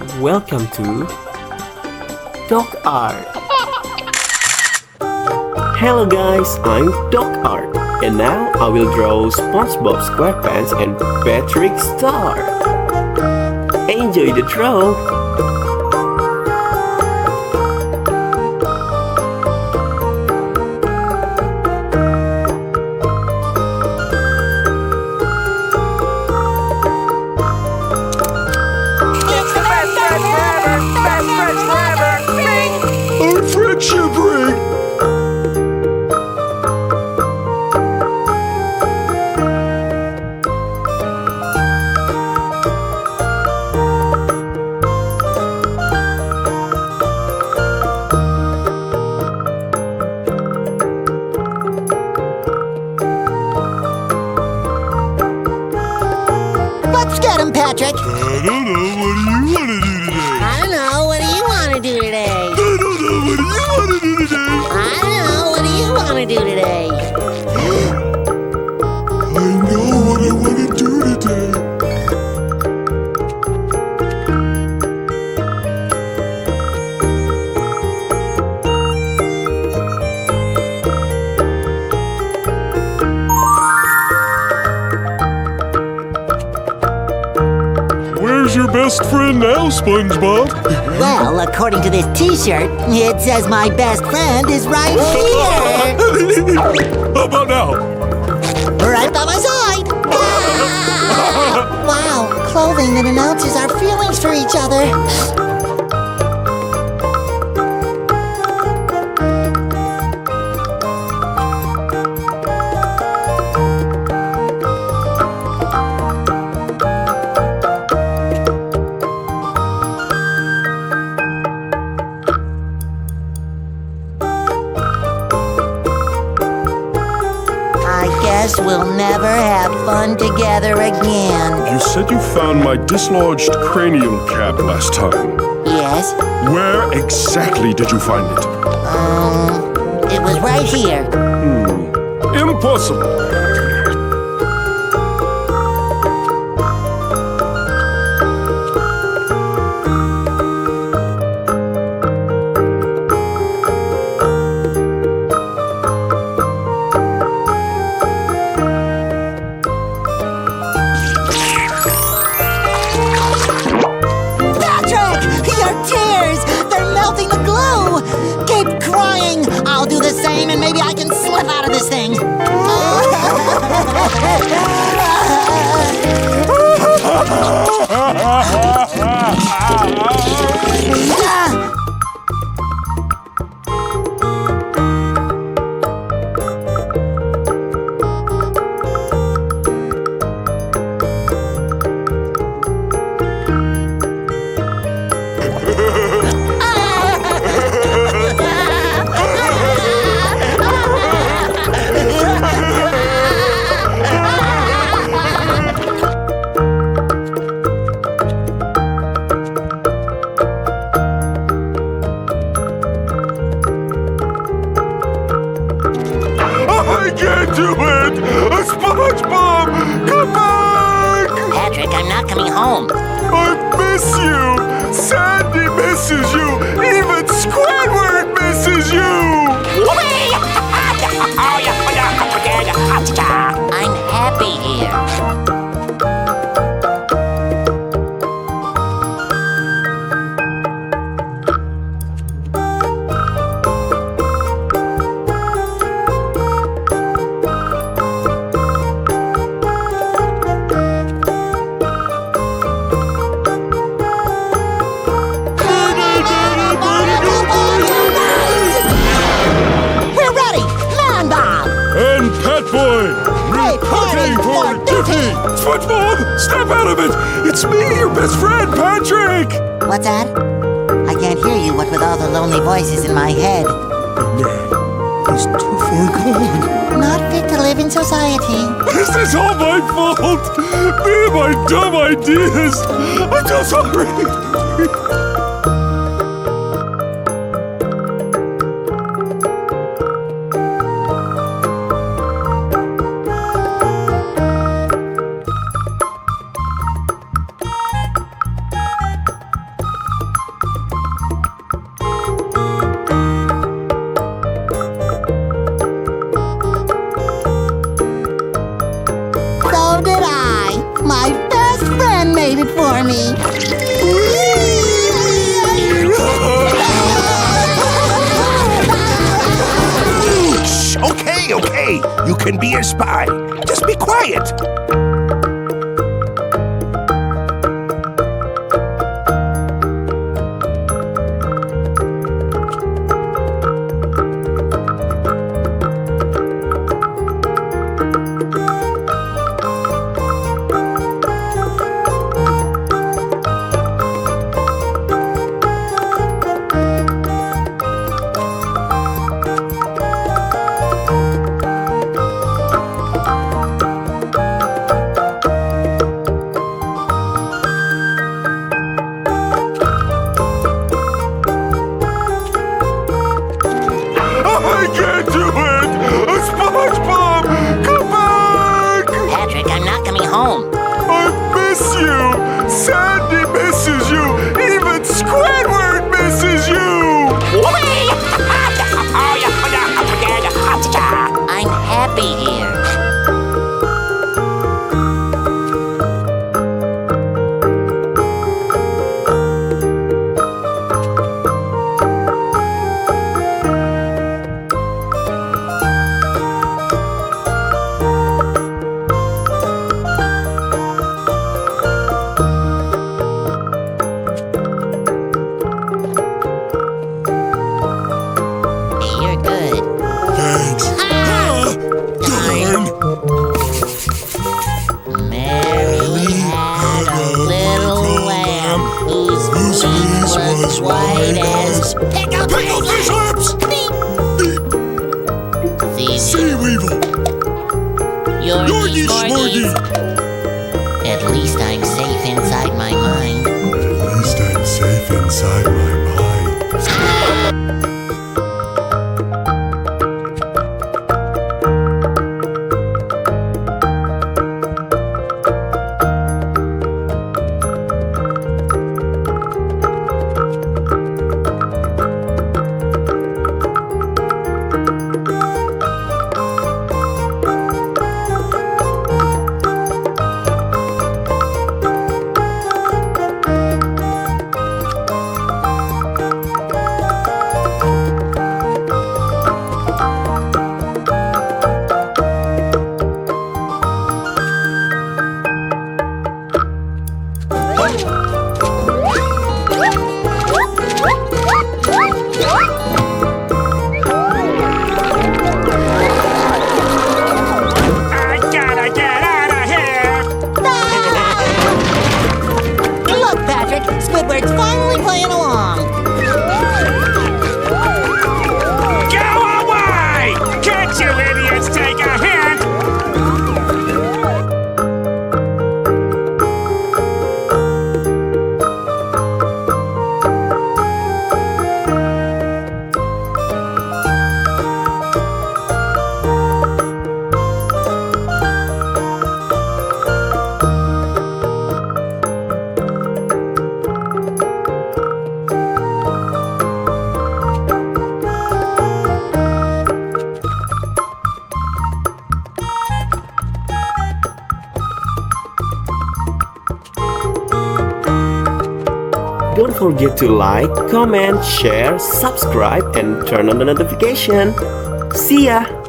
Welcome to DocArt. Hello guys, I'm DocArt, and now I will draw Spongebob Squarepants and Patrick Star. Enjoy the draw! Let's get him, Patrick. I don't know. What do you want to do today? I don't know. What do you want to do today? I don't know. What do you want to do today? I know what I want to do today. Where's your best friend now, SpongeBob? Well, according to this T-shirt, it says my best friend is right here. How about now? Right by my side. Ah! Wow, clothing that announces our feelings for each other. I guess we'll never have fun together again. You said you found my dislodged cranial cap last time. Yes? Where exactly did you find it? It was right here. Impossible. Patrick! Your tears! They're melting the glue! Keep crying! I'll do the same and maybe I can slip out of this thing. I can't do it! SpongeBob! Come back! Patrick, I'm not coming home. I miss you! Sandy misses you! Even Squidward misses you! I'm happy here. We're ready! Man Bob! And Pet Boy! Reporting for duty! SpongeBob! Snap out of it! It's me, your best friend, Patrick! What's that? I can't hear you, what with all the lonely voices in my head. He's too far gone. Not fit to live in society. This is all my fault! Me and my dumb ideas! I'm so sorry! here, Spy. Just be quiet. I can't do it! SpongeBob! Come back! Patrick, I'm not coming home. I miss you! Sandy misses you! Even Squidward misses you! I'm happy here. You're good. Thanks. Darn! Mary had a little lamb whose fleece was white as pickled fish lips! Sea weevil! Yorkie Smorgie! At least I'm safe inside my mind. At least I'm safe inside my mind. Squidward's finally playing along. Go away! Can't you idiots take a hint? Don't forget to like, comment, share, subscribe, and turn on the notification. See ya!